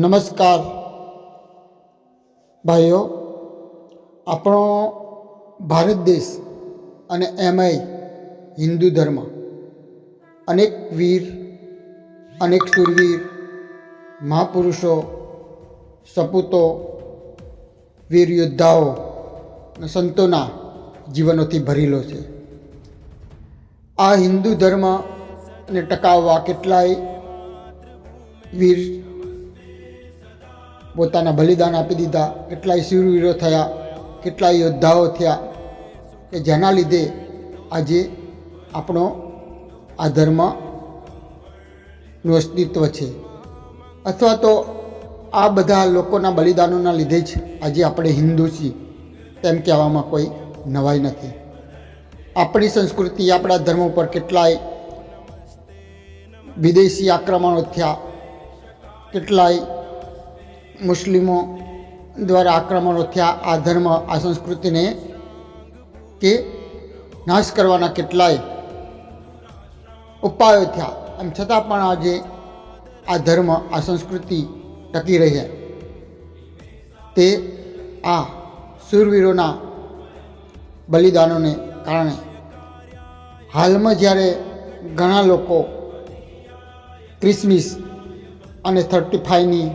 નમસ્કાર ભાઈઓ, આપણો ભારત દેશ અને એમાંય હિન્દુ ધર્મ અનેક વીર, અનેક શૂરવીર, મહાપુરુષો, સપૂતો, વીર યોદ્ધાઓ અને સંતોના જીવનોથી ભરેલો છે. આ હિન્દુ ધર્મને ટકાવવા કેટલાય વીર પોતાના બલિદાન આપી દીધા, કેટલાય શૂરવીરો થયા, કેટલાય યોદ્ધાઓ થયા કે જેના લીધે આજે આપણો આ ધર્મનું અસ્તિત્વ છે. અથવા તો આ બધા લોકોના બલિદાનોના લીધે જ આજે આપણે હિન્દુ છીએ તેમ કહેવામાં કોઈ નવાઈ નથી. આપણી સંસ્કૃતિ, આપણા ધર્મ ઉપર કેટલાય વિદેશી આક્રમણો થયા, કેટલાય મુસ્લિમો દ્વારા આક્રમણો થયા. આ ધર્મ, આ સંસ્કૃતિને કે નાશ કરવાના કેટલાય ઉપાયો થયા. એમ છતાં પણ આજે આ ધર્મ, આ સંસ્કૃતિ ટકી રહી તે આ શૂરવીરોના બલિદાનોને કારણે. હાલમાં જ્યારે ઘણા લોકો ક્રિસમસ અને 35ની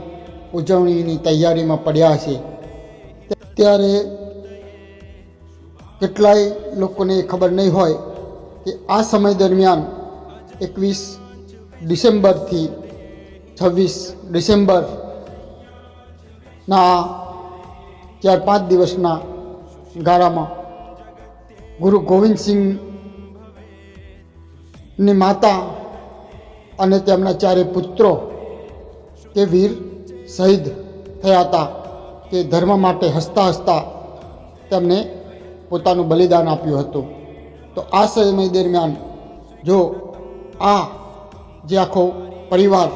ઉજવણીની તૈયારીમાં પડ્યા છે, ત્યારે કેટલાય લોકોને ખબર નહીં હોય કે આ સમય દરમિયાન 21 ડિસેમ્બરથી 26 ડિસેમ્બરના 4-5 દિવસના ગાળામાં ગુરુ ગોવિંદસિંહની માતા અને તેમના 4 પુત્રો કે વીર શહીદ થયા હતા, કે ધર્મ માટે હસતા હસતા તેમને પોતાનું બલિદાન આપ્યું હતું. તો આ સમય દરમિયાન જો આ જે આખો પરિવાર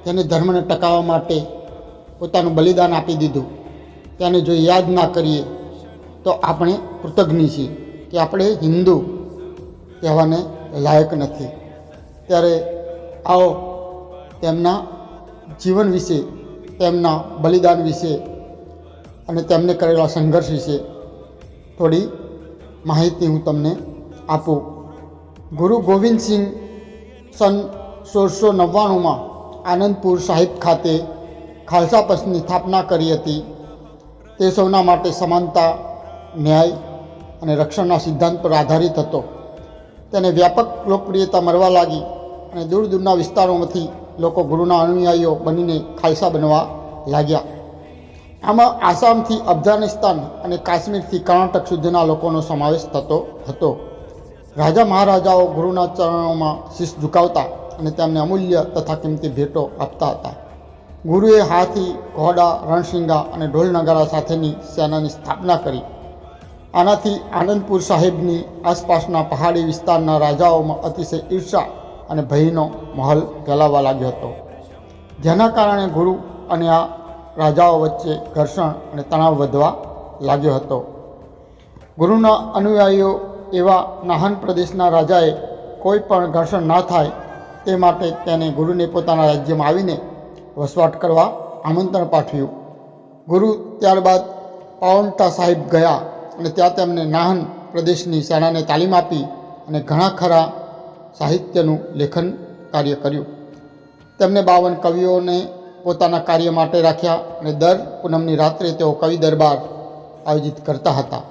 તેને ધર્મને ટકાવવા માટે પોતાનું બલિદાન આપી દીધું, તેને જો યાદ ના કરીએ તો આપણે કૃતજ્ઞ છીએ કે આપણે હિન્દુ કહેવાને લાયક નથી. ત્યારે આવો તેમના જીવન વિશે, તેમના બલિદાન વિશે અને તેમને કરેલા સંઘર્ષ વિશે થોડી માહિતી હું તમને આપું. ગુરુ ગોવિંદસિંહ સન 1699માં આનંદપુર સાહિબ ખાતે ખાલસા પંથની સ્થાપના કરી હતી. તે સૌના માટે સમાનતા, ન્યાય અને રક્ષણના સિદ્ધાંત પર આધારિત હતો. તેને વ્યાપક લોકપ્રિયતા મળવા લાગી અને દૂર દૂરના વિસ્તારોમાંથી લોકો ગુરુના અનુયાયીઓ બનીને ખાલસા બનવા લાગ્યા. આમાં આસામથી અફઘાનિસ્તાન અને કાશ્મીરથી કર્ણાટક સુધીના લોકોનો સમાવેશ થતો હતો. રાજા મહારાજાઓ ગુરુના ચરણોમાં શીશ ઝુકાવતા અને તેમને અમૂલ્ય તથા કિંમતી ભેટો આપતા હતા. ગુરુએ હાથી, ઘોડા, રણશીંગા અને ઢોલ નગારા સાથેની સેનાની સ્થાપના કરી. આનાથી આનંદપુર સાહિબની આસપાસના પહાડી વિસ્તારના રાજાઓમાં અતિશય ઈર્ષા અને ભયનો માહોલ ફેલાવા લાગ્યો હતો, જેના કારણે ગુરુ અને આ રાજાઓ વચ્ચે ઘર્ષણ અને તણાવ વધવા લાગ્યો હતો. ગુરુના અનુયાયીઓ એવા નાહન પ્રદેશના રાજાએ કોઈ પણ ઘર્ષણ ના થાય તે માટે તેને ગુરુને પોતાના રાજ્યમાં આવીને વસવાટ કરવા આમંત્રણ પાઠવ્યું. ગુરુ ત્યારબાદ પાઉન્ટા સાહિબ ગયા અને ત્યાં તેમને નાહન પ્રદેશની સેનાને તાલીમ આપી અને ઘણા ખરા સાહિત્યનું લેખન કાર્ય કર્યું. તેમને 52 કવિઓને પોતાના કાર્ય માટે રાખ્યા અને દર પૂનમની રાત્રે તેઓ કવિ દરબાર આયોજિત કરતા હતા.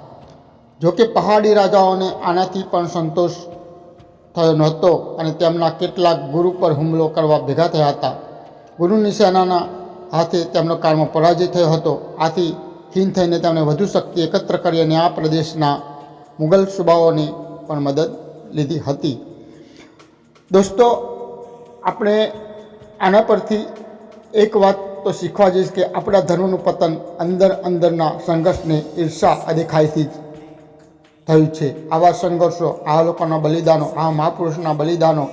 જોકે પહાડી રાજાઓને આનાથી પણ સંતોષ થયો નહોતો અને તેમના કેટલાક ગુરુ પર હુમલો કરવા ભેગા થયા હતા. ગુરુની સેનાના હાથે તેમનો કાળમાં પરાજય થયો હતો. આથી ખીન થઈને તેમણે વધુ શક્તિ એકત્ર કરી અને આ પ્રદેશના મુગલ સુબાઓની પણ મદદ લીધી હતી. દોસ્તો, આપણે આના પરથી એક વાત તો શીખવા જઈશ કે આપણા ધર્મનું પતન અંદરના સંઘર્ષને, ઈર્ષા, અદેખાઈથી જ થયું છે. આવા સંઘર્ષો, આ લોકોના બલિદાનો, આ મહાપુરુષના બલિદાનો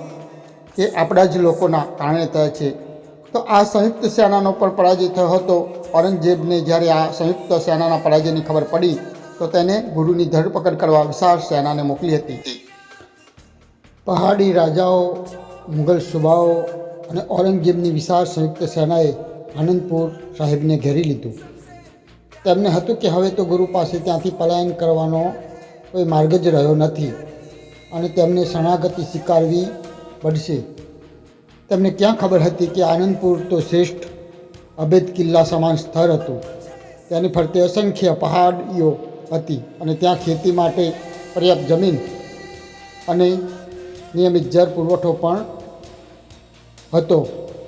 એ આપણા જ લોકોના કારણે થયા છે. તો આ સંયુક્ત સેનાનો પણ પરાજય થયો હતો. ઔરંગઝેબને જ્યારે આ સંયુક્ત સેનાના પરાજયની ખબર પડી તો તેને ગુરુની ધરપકડ કરવા વિશાળ સેનાને મોકલી હતી. પહાડી રાજાઓ, મુગલ સુબાઓ અને ઔરંગઝેબની વિશાળ સંયુક્ત સેનાએ આનંદપુર સાહેબને ઘેરી લીધું. તેમને હતું કે હવે તો ગુરુ પાસે ત્યાંથી પલાયન કરવાનો કોઈ માર્ગ જ રહ્યો નથી અને તેમને શરણાગતિ સ્વીકારવી પડશે. તેમને ક્યાં ખબર હતી કે આનંદપુર તો શ્રેષ્ઠ અભેદ કિલ્લા સમાન સ્થળ હતું. તેની ફરતે અસંખ્ય પહાડીઓ હતી અને ત્યાં ખેતી માટે પર્યાપ્ત જમીન અને નિયમિત જળ પુરવઠો પણ હતો.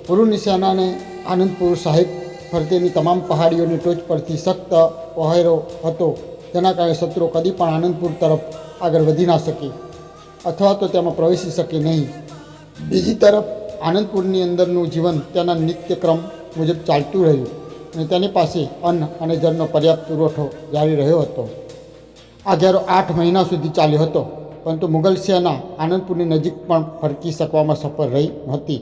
ગુરુની સેનાને આનંદપુર સાહેબ ફરતેની તમામ પહાડીઓની ટોચ પરથી સખ્ત પહેરો હતો, જેના કારણે શત્રુઓ કદી પણ આનંદપુર તરફ આગળ વધી ના શકે અથવા તો તેમાં પ્રવેશી શકે નહીં. બીજી તરફ આનંદપુરની અંદરનું જીવન તેના નિત્યક્રમ મુજબ ચાલતું રહ્યું અને તેની પાસે અન્ન અને જળનો પર્યાપ્ત પુરવઠો જારી રહ્યો હતો. આ ઘેરો 8 મહિના સુધી ચાલ્યો હતો, પરંતુ મુગલ સેના આનંદપુરની નજીક પણ ફરકી શકવામાં સફળ રહી નહોતી.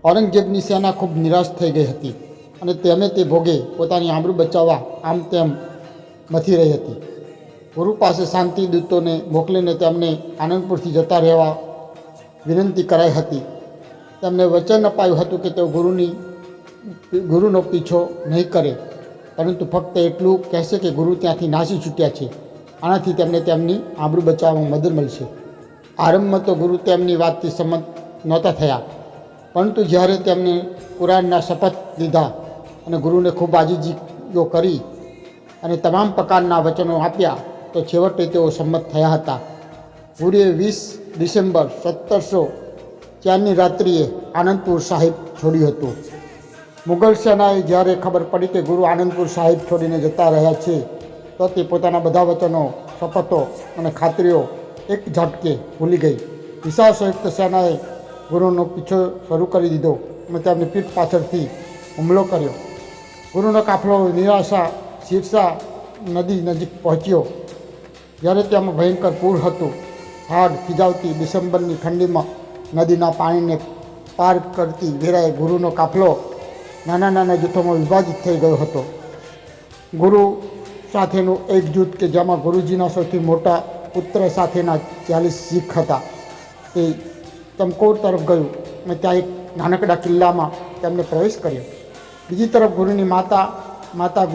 ઔરંગઝેબની સેના ખૂબ નિરાશ થઈ ગઈ હતી અને તેમે તે ભોગે પોતાની આબરૂ બચાવવા આમ તેમ મથી રહી હતી. ગુરુ પાસે શાંતિ દૂતોને મોકલીને તેમને આનંદપુરથી જતા રહેવા વિનંતી કરાઈ હતી. તેમને વચન અપાયું હતું કે તેઓ ગુરુનો પીછો નહીં કરે, પરંતુ ફક્ત એટલું કહેશે કે ગુરુ ત્યાંથી નાસી છૂટ્યા છે. આનાથી તેમને તેમની આબરૂ બચાવવામાં મદદ મળશે. આરંભમાં તો ગુરુ તેમની વાતથી સંમત નહોતા થયા, પરંતુ જ્યારે તેમને કુરાનના શપથ લીધા અને ગુરુને ખૂબ આજીજીઓ કરી અને તમામ પ્રકારના વચનો આપ્યા તો છેવટે તેઓ સંમત થયા હતા. ગુરુએ 20 ડિસેમ્બર 1704ની રાત્રિએ આનંદપુર સાહેબ છોડ્યું હતું. મુગલ સેનાએ જ્યારે ખબર પડી કે ગુરુ આનંદપુર સાહેબ છોડીને જતા રહ્યા છે તો તે પોતાના બધા વચનો, શપથો અને ખાતરીઓ એક ઝાટકે ભૂલી ગઈ. વિશાળ સંયુક્ત સેનાએ ગુરુનો પીછો શરૂ કરી દીધો અને તેમની પીઠ પાછળથી હુમલો કર્યો. ગુરુનો કાફલો નિરાશા શીર્ષા નદી નજીક પહોંચ્યો. જ્યારે તેમાં ભયંકર પૂર હતું. હાડ થીજાવતી ડિસેમ્બરની ઠંડીમાં નદીના પાણીને પાર કરતી વેરાએ ગુરુનો કાફલો નાના નાના જૂથોમાં વિભાજિત થઈ ગયો હતો. ગુરુ સાથેનું એક જૂથ કે જેમાં ગુરુજીના સૌથી મોટા પુત્ર સાથેના 40 શીખ હતા તે ચમકૌર તરફ ગયું અને ત્યાં એક નાનકડા કિલ્લામાં તેમને પ્રવેશ કર્યો. બીજી તરફ ગુરુની માતા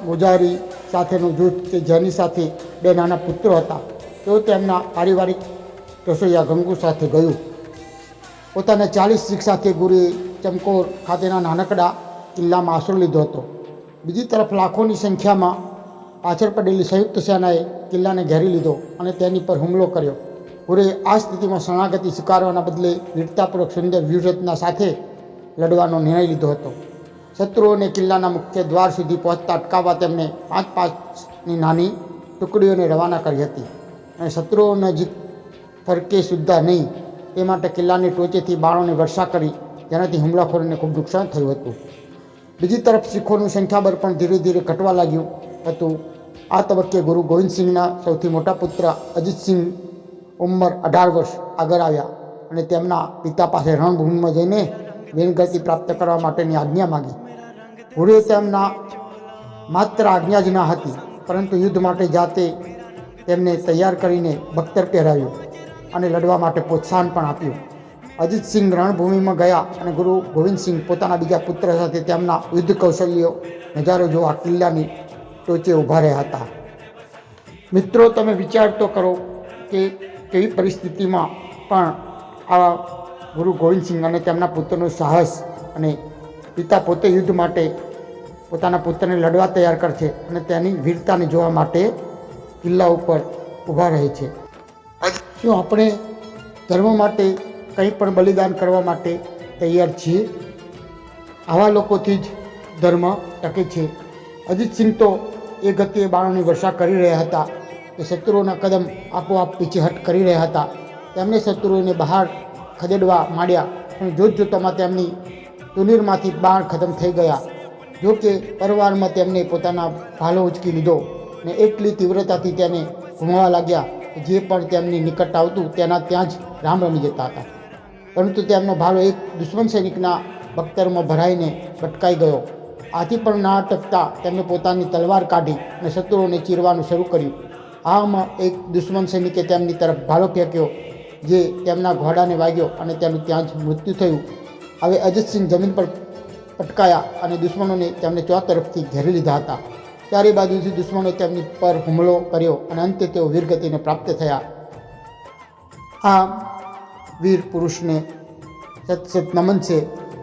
ગુજારી સાથેનું જૂથ કે જેની સાથે 2 નાના પુત્રો હતા તેઓ તેમના પારિવારિક રસોઈયા ગંગુ સાથે ગયું. પોતાના 40 શીખ સાથે ગુરુએ ચમકૌર ખાતેના નાનકડા કિલ્લામાં આશરો લીધો હતો. બીજી તરફ લાખોની સંખ્યામાં પાછળ પડેલી સંયુક્ત સેનાએ કિલ્લાને ઘેરી લીધો અને તેની પર હુમલો કર્યો. ગુરુએ આ સ્થિતિમાં શરણાગતિ સ્વીકારવાના બદલે વીરતાપૂર્વક સુંદર વ્યૂહરચના સાથે લડવાનો નિર્ણય લીધો હતો. શત્રુઓને કિલ્લાના મુખ્ય દ્વાર સુધી પહોંચતા અટકાવવા તેમને 5-5ની નાની ટુકડીઓને રવાના કરી હતી અને શત્રુઓ નજીક ફરકે સુદ્ધા નહીં તે માટે કિલ્લાની ટોચેથી બાણોની વર્ષા કરી, જેનાથી હુમલાખોરોને ખૂબ નુકસાન થયું હતું. બીજી તરફ શીખોનું સંખ્યાબળ પણ ધીરે ધીરે ઘટવા લાગ્યું હતું. આ તબક્કે ગુરુ ગોવિંદસિંહના સૌથી મોટા પુત્ર અજીતસિંહ ઉંમર 18 વર્ષ આગળ આવ્યા અને તેમના પિતા પાસે રણભૂમિમાં જઈને વીરગતિ પ્રાપ્ત કરવા માટેની આજ્ઞા માગી. ગુરુએ તેમના માત્ર આજ્ઞા જ ન હતી, પરંતુ યુદ્ધ માટે જાતે તેમને તૈયાર કરીને બખ્તર પહેરાવ્યું અને લડવા માટે પ્રોત્સાહન પણ આપ્યું. અજીતસિંહ રણભૂમિમાં ગયા અને ગુરુ ગોવિંદસિંહ પોતાના બીજા પુત્ર સાથે તેમના યુદ્ધ કૌશલ્યો નજારો જોવા કિલ્લાની ટોચે ઊભા રહ્યા હતા. મિત્રો, તમે વિચાર તો કરો કે કેવી પરિસ્થિતિમાં પણ આ ગુરુ ગોવિંદસિંહ અને તેમના પુત્રનું સાહસ અને પિતા પોતે યુદ્ધ માટે પોતાના પુત્રને લડવા તૈયાર કરે છે અને તેની વીરતાને જોવા માટે કિલ્લા ઉપર ઊભા રહે છે. શું આપણે ધર્મ માટે કંઈ પણ બલિદાન કરવા માટે તૈયાર છીએ? આવા લોકોથી જ ધર્મ ટકે છે. અજીતસિંહ તો એ ગતિએ બાણોની વર્ષા કરી રહ્યા હતા કે શત્રુઓના કદમ આપોઆપ પીછેહટ કરી રહ્યા હતા. તેમણે શત્રુઓને બહાર ખદેડવા માંડ્યા અને જોતજોતામાં તેમની તુનીરમાંથી બાણ ખતમ થઈ ગયા. જો કે પરવારમાં તેમને પોતાના ભાલો ઉચકી લીધો અને એટલી તીવ્રતાથી તેને ઘુમાવા લાગ્યા જે પણ તેમની નિકટ આવતું તેના ત્યાં જ રામ રમી જતા હતા. પરંતુ તેમનો ભાલો એક દુશ્મન સૈનિકના બખ્તરમાં ભરાઈને ભટકાઈ ગયો. આથી પણ ના અટકતા તેમણે પોતાની તલવાર કાઢી અને શત્રુઓને ચીરવાનું શરૂ કર્યું. આમાં એક દુશ્મન સૈનિકે તેમની તરફ ભાલો ફેંક્યો જે તેમના ઘોડાને વાગ્યો અને તેનું ત્યાં જ મૃત્યુ થયું. હવે અજીતસિંહ જમીન પર પટકાયા અને દુશ્મનોને તેમને ચારે તરફથી ઘેરી લીધા હતા. ચારે બાજુથી દુશ્મનોએ તેમની પર હુમલો કર્યો અને અંતે તેઓ વીરગતિને પ્રાપ્ત થયા. આ વીર પુરુષને સત સત નમન છે.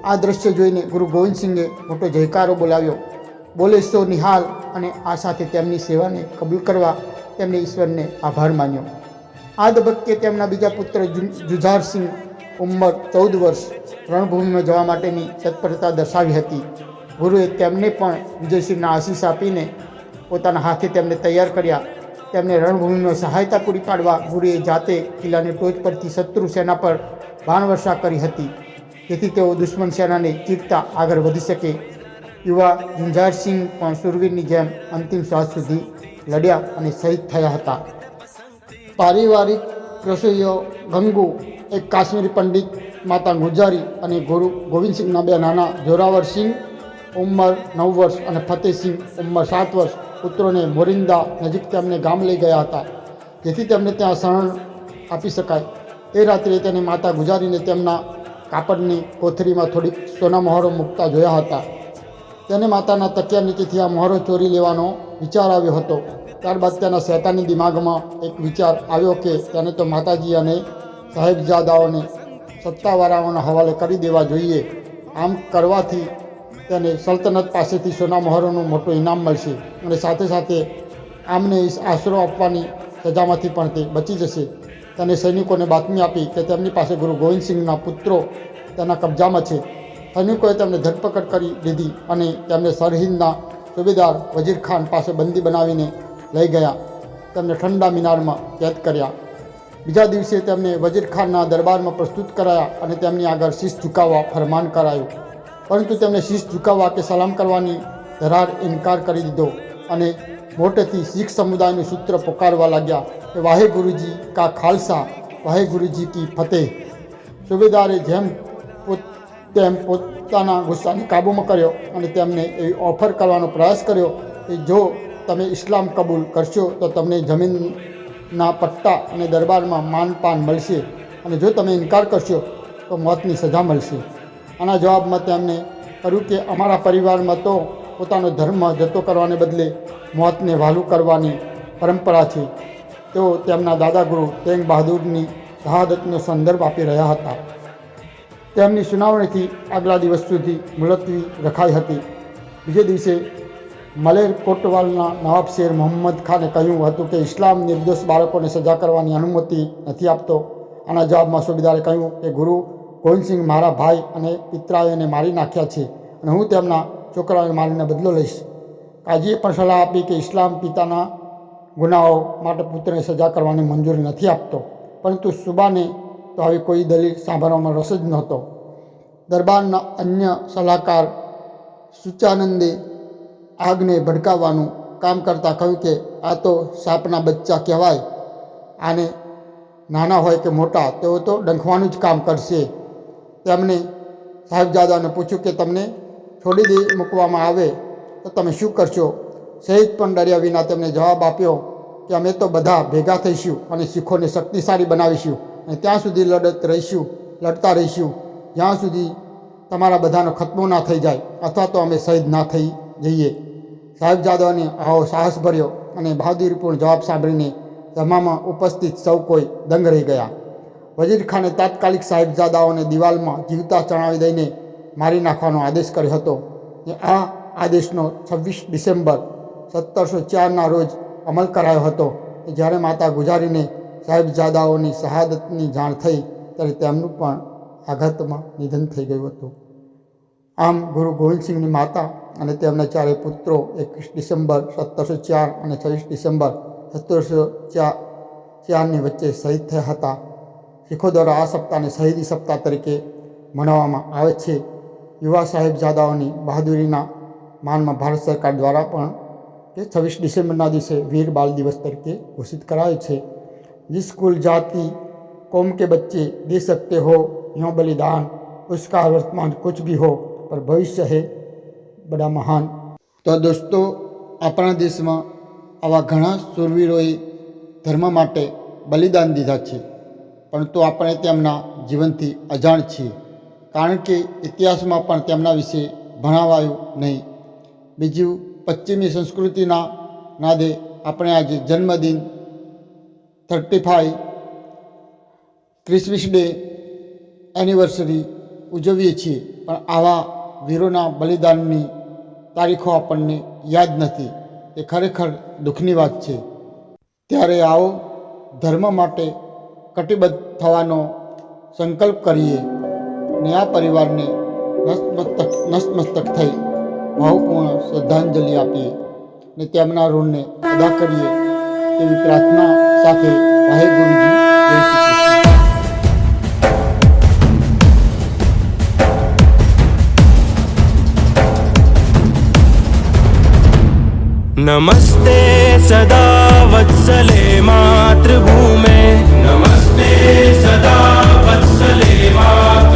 આ દ્રશ્ય જોઈને ગુરુ ગોવિંદસિંહે મોટો જયકારો બોલાવ્યો. બોલે સો નિહાલ, અને આ સાથે તેમની સેવાને કબૂલ કરવા તેમણે ઈશ્વરને આભાર માન્યો. આ તબક્કે તેમના બીજા પુત્ર જુઝારસિંહ ઉંમર 14 વર્ષ રણભૂમિમાં જવા માટેની તત્પરતા દર્શાવી હતી. ગુરુએ તેમને પણ વિજયસિંહના આશીષ આપીને પોતાના હાથે તેમને તૈયાર કર્યા. તેમને રણભૂમિમાં સહાયતા પૂરી પાડવા ગુરુએ જાતે કિલ્લાની ટોચ પરથી શત્રુ સેના પર બાણવર્ષા કરી હતી, જેથી તેઓ દુશ્મન સેનાને ચીરતા આગળ વધી શકે. યુવા ઝુંઝારસિંહ પણ સુરવીરની જેમ અંતિમ શ્વાસ સુધી લડ્યા અને શહીદ થયા હતા. પારિવારિક રસોઈયો ગંગુ એક કાશ્મીરી પંડિત, માતા ગુજારી અને ગુરુ ગોવિંદસિંહના બે નાના જોરાવરસિંહ ઉંમર 9 વર્ષ અને ફતેહસિંહ ઉંમર 7 વર્ષ પુત્રોને મોરિંદા નજીક તેમને ગામ લઈ ગયા હતા, જેથી તેમને ત્યાં શરણ આપી શકાય. એ રાત્રે તેની માતા ગુજારીને તેમના કાપડની કોથળીમાં થોડીક સોના મહોરો મૂકતા જોયા હતા. તેને માતાના તકિયા નીચેથી આ મહોરો ચોરી લેવાનો વિચાર આવ્યો હતો. ત્યારબાદ તેના શેતાની દિમાગમાં એક વિચાર આવ્યો કે તેને તો માતાજી અને સાહેબજાદાઓને સત્તાવાળાઓના હવાલે કરી દેવા જોઈએ. આમ કરવાથી તેને સલ્તનત પાસેથી સોના મહોરોનું મોટું ઇનામ મળશે અને સાથે સાથે આમને આશરો આપવાની સજામાંથી પણ તે બચી જશે. તેને સૈનિકોને બાતમી આપી કે તેમની પાસે ગુરુ ગોવિંદસિંહના પુત્રો તેના કબજામાં છે. સૈનિકોએ તેમને ધરપકડ કરી લીધી અને તેમને સરહિંદના સુબેદાર વજીર ખાન પાસે બંદી બનાવીને લઈ ગયા. તેમને ઠંડા મિનારમાં કેદ કર્યા. બીજા દિવસે તેમને વજીર ખાનના દરબારમાં પ્રસ્તુત કરાયા અને તેમની આગળ શીશ ઝુકાવવા ફરમાન કરાયું. પરંતુ તેમણે શીશ ઝુકાવવા કે સલામ કરવાની ધરાર ઇનકાર કરી દીધો અને મોટેથી શીખ સમુદાયનું સૂત્ર પોકારવા લાગ્યા કે વાહે ગુરુજી કા ખાલસા, વાહે ગુરુજી કી ફતેહ. સુબેદારે તેમ પોતાના ગુસ્સાને કાબૂમાં કર્યો અને તેમને એવી ઓફર કરવાનો પ્રયાસ કર્યો કે જો તમે ઇસ્લામ કબૂલ કરશો તો તમને જમીનના પટ્ટા અને દરબારમાં માનપાન મળશે, અને જો તમે ઇનકાર કરશો તો મોતની સજા મળશે. આના જવાબમાં તેમને કહ્યું કે અમારા પરિવારમાં તો પોતાનો ધર્મ જતો કરવાને બદલે મોતને વહાલું કરવાની પરંપરા છે. તેઓ તેમના દાદા ગુરુ તેગ બહાદુરની શહાદતનો સંદર્ભ આપી રહ્યા હતા. તેમની સુનાવણીથી આગલા દિવસ સુધી મુલતવી રખાઈ હતી. બીજે દિવસે મલેર કોટવાલના નવાબ શેર મોહમ્મદ ખાને કહ્યું હતું કે ઇસ્લામ નિર્દોષ બાળકોને સજા કરવાની અનુમતિ નથી આપતો. આના જવાબમાં સુબેદારે કહ્યું કે ગુરુ ગોવિંદસિંહ મારા ભાઈ અને પિતરાઓને મારી નાખ્યા છે અને હું તેમના છોકરાઓને મારીને બદલો લઈશ. કાજીએ પણ સલાહ આપી કે ઇસ્લામ પિતાના ગુનાઓ માટે પુત્રને સજા કરવાની મંજૂરી નથી આપતો. પરંતુ સુબાને તો આવી કોઈ દલીલ સાંભળવામાં રસ જ નહોતો. દરબારના અન્ય સલાહકાર સુચાનંદે આગને ભડકાવવાનું કામ કરતાં કહ્યું કે આ તો સાપના બચ્ચા કહેવાય. આને નાના હોય કે મોટા તેઓ તો ડંખવાનું જ કામ કરશે. તેમણે સાહેબજાદાને પૂછ્યું કે તમને છોડી મૂકવામાં આવે તો તમે શું કરશો? સહેજ પણ ડર્યા વિના તેમણે જવાબ આપ્યો કે અમે તો બધા ભેગા થઈશું અને શીખોને શક્તિશાળી બનાવીશું અને ત્યાં સુધી લડતા રહીશું જ્યાં સુધી તમારા બધાનો ખતમો ના થઈ જાય અથવા તો અમે શહીદ ના થઈ જઈએ. સાહેબજાદાને આવો સાહસ ભર્યો અને બહાદુરીપૂર્ણ જવાબ સાંભળીને જમામાં ઉપસ્થિત સૌ કોઈ દંગ રહી ગયા. વજીર ખાને તાત્કાલિક સાહેબજાદાઓને દિવાલમાં જીવતા ચણાવી દઈને મારી નાખવાનો આદેશ કર્યો હતો. આ આદેશનો 26 ડિસેમ્બર 1704ના રોજ અમલ કરાયો હતો. જ્યારે માતા ગુજારીને સાહેબજાદાઓની શહાદતની જાણ થઈ ત્યારે તેમનું પણ આઘાતમાં નિધન થઈ ગયું હતું. આમ ગુરુ ગોવિંદસિંહની માતા અને તેમના ચારે પુત્રો 21 ડિસેમ્બર 1704 અને 26 ડિસેમ્બર 1704ની વચ્ચે શહીદ થયા હતા. શીખો દ્વારા આ સપ્તાહને શહીદી સપ્તાહ તરીકે મનાવવામાં આવે છે. યુવા સાહેબજાદાઓની બહાદુરીના માનમાં ભારત સરકાર દ્વારા પણ કે 26 ડિસેમ્બરના દિવસે વીર બાલ દિવસ તરીકે ઘોષિત કરાયો છે. जिस कुल जाति कौम के बच्चे दे सकते हो यूँ बलिदान, उसका वर्तमान कुछ भी हो पर भविष्य है बड़ा महान. તો દોસ્તો, આપણા દેશમાં આવા ઘણા શૂરવીરોએ ધર્મ માટે બલિદાન દીધા છે, પરંતુ આપણે તેમના જીવનથી અજાણ છીએ, કારણ કે ઇતિહાસમાં પણ તેમના વિશે ભણાવાયું નહીં. બીજું, પશ્ચિમી સંસ્કૃતિના નાદે આપણે આજે જન્મદિન 35 ક્રિસમસ ડે એનિવર્સરી ઉજવીએ છીએ, પણ આવા વીરોના બલિદાનની તારીખો આપણને યાદ નથી. એ ખરેખર દુઃખની વાત છે. ત્યારે આવો ધર્મ માટે કટિબદ્ધ થવાનો સંકલ્પ કરીએ ને આ પરિવારને નતમસ્તક થઈ ભાવપૂર્ણ શ્રદ્ધાંજલિ આપીએ ને તેમના ઋણને અદા કરીએ એવી પ્રાર્થના સાથે વાહેગુરુજી જય શ્રી કૃષ્ણ. नमस्ते सदा वत्सले मातृभूमे, नमस्ते सदा वत्सले मातृभूमे.